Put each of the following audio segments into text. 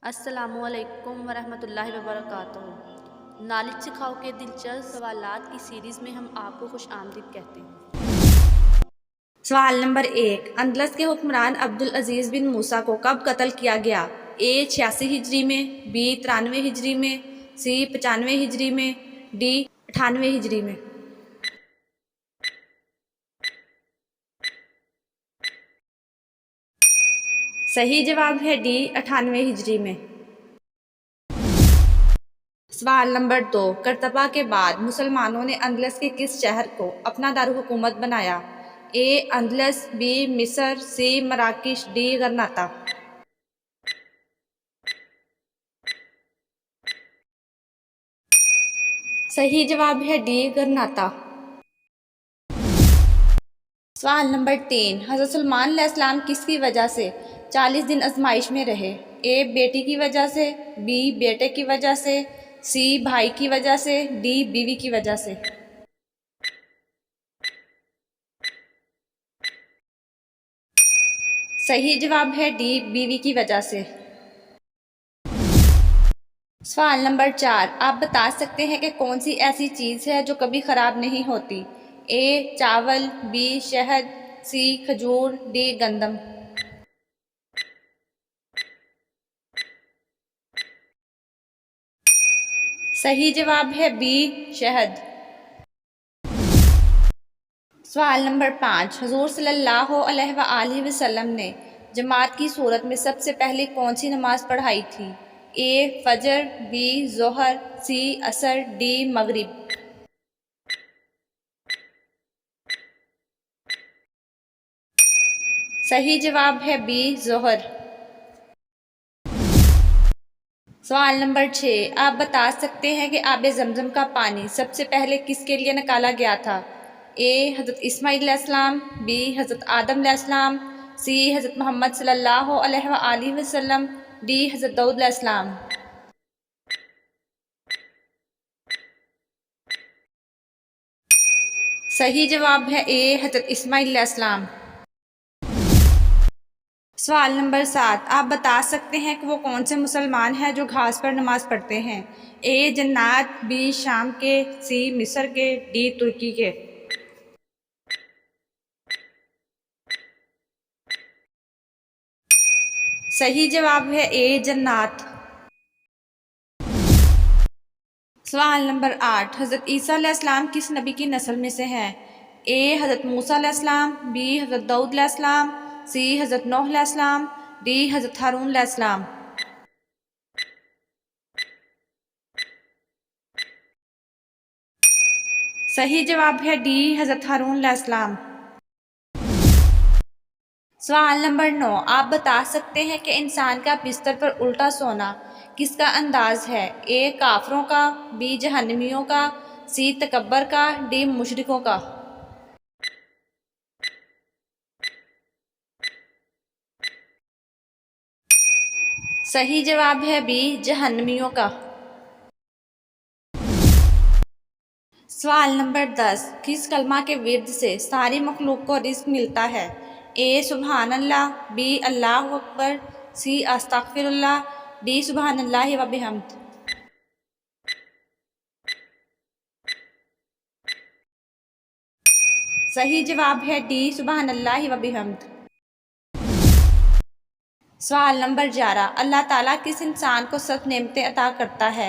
अस्सलामुअलैकुम वरहमतुल्लाहि वबरकातुहू। नॉलेज सिखाओ के दिलचस्प सवालात की सीरीज़ में हम आपको खुश आमदीद कहते हैं। सवाल नंबर 1, अंदलस के हुक्मरान अब्दुल अजीज़ बिन मूसा को कब कत्ल किया गया? ए 86 हिजरी में, बी 93 हिजरी में, सी 95 हिजरी में, डी 98 हिजरी में। सही जवाब है डी 98 हिजरी में। सवाल नंबर 2, करतबा के बाद मुसलमानों ने अंदलस के किस शहर को अपना दारुल-हुकूमत बनाया? ए अंदलस, बी मिस्र, सी मराकिश, डी गरनाता। सही जवाब है डी गरनाता। सवाल नंबर 3, हज़रत सलमान अलैहिस्सलाम किसकी वजह से 40 दिन आजमाइश में रहे? ए बेटी की वजह से, बी बेटे की वजह से, सी भाई की वजह से, डी बीवी की वजह से। सही जवाब है डी बीवी की वजह से। सवाल नंबर 4, आप बता सकते हैं कि कौन सी ऐसी चीज़ है जो कभी ख़राब नहीं होती? ए चावल, बी शहद, सी खजूर, डी गंदम। सही जवाब है बी शहद। सवाल नंबर 5, हुज़ूर सल्लल्लाहु अलैहि वसल्लम ने जमात की सूरत में सबसे पहले कौन सी नमाज पढ़ाई थी? ए फजर, बी ज़ोहर, सी असर, डी मगरिब। सही जवाब है बी ज़ोहर। सवाल नंबर 6, आप बता सकते हैं कि आब ज़मज़म का पानी सबसे पहले किसके लिए निकाला गया था? ए हज़रत इस्माईल अलैहिस्सलाम, बी हज़रत आदम अलैहिस्सलाम, सी हज़रत मोहम्मद सल्लल्लाहु अलैहि वसल्लम, डी हज़रत दाऊद अलैहिस्सलाम। सही जवाब है ए हज़रत इस्माईल अलैहिस्सलाम। सवाल नंबर 7, आप बता सकते हैं कि वो कौन से मुसलमान हैं जो घास पर नमाज पढ़ते हैं? ए जन्नात, बी शाम के, सी मिस्र के, डी तुर्की के। सही जवाब है ए जन्नात। सवाल नंबर 8, हज़रत ईसा अलैहिस्सलाम किस नबी की नस्ल में से हैं? ए हज़रत मूसा अलैहिस्सलाम, बी हज़रत दाऊद अलैहिस्सलाम, सी हज़रत नूह अलैहिस्सलाम, डी हज़रत हारून अलैहिस्सलाम। सही जवाब है डी हज़रत हारून अलैहिस्सलाम। सवाल नंबर 9, आप बता सकते हैं कि इंसान का बिस्तर पर उल्टा सोना किसका अंदाज है? ए काफरों का, बी जहन्नमियों का, सी तकब्बर का, डी मुशरिकों का। सही जवाब है बी जहन्नमियों का। सवाल नंबर 10, किस कलमा के विर्द से सारी मखलूक को रिज़्क मिलता है? ए सुबहान अल्लाह, बी अल्लाहु अकबर, सी अस्तगफिरुल्लाह, डी सुबहान अल्लाहि व बिहम्द। सही जवाब है डी सुबहान अल्लाहि व बिहम्द। सवाल नंबर 11, अल्लाह ताला किस इंसान को 7 नेमतें अता करता है?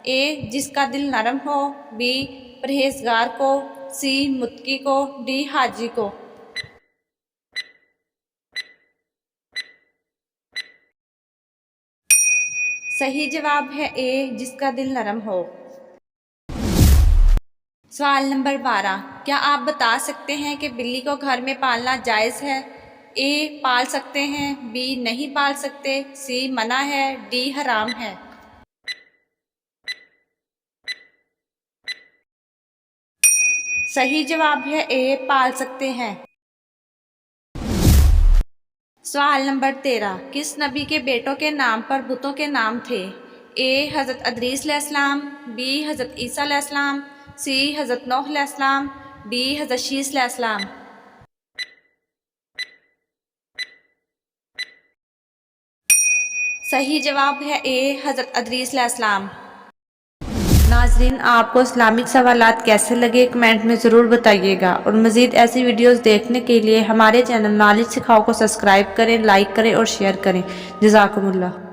ए जिसका दिल नरम हो, बी परहेजगार को, सी मुत्की को, डी हाजी को। सही जवाब है ए जिसका दिल नरम हो। सवाल नंबर 12, क्या आप बता सकते हैं कि बिल्ली को घर में पालना जायज़ है? ए पाल सकते हैं, बी नहीं पाल सकते, सी मना है, डी हराम है। सही जवाब है ए पाल सकते हैं। सवाल नंबर 13, किस नबी के बेटों के नाम पर बुतों के नाम थे? ए हज़रत अदरीस अलैहिस्सलाम, बी हज़रत ईसा अलैहिस्सलाम, सी हज़रत नूह अलैहिस्सलाम, डी हज़रत शीस अलैहिस्सलाम। सही जवाब है ए, हज़रत अदरीस अलैहिस्सलाम। नाजरीन, आपको इस्लामिक सवालात कैसे लगे कमेंट में ज़रूर बताइएगा और मज़ीद ऐसी वीडियोस देखने के लिए हमारे चैनल नॉलेज सिखाओ को सब्सक्राइब करें, लाइक करें और शेयर करें। जज़ाकुमुल्लाह।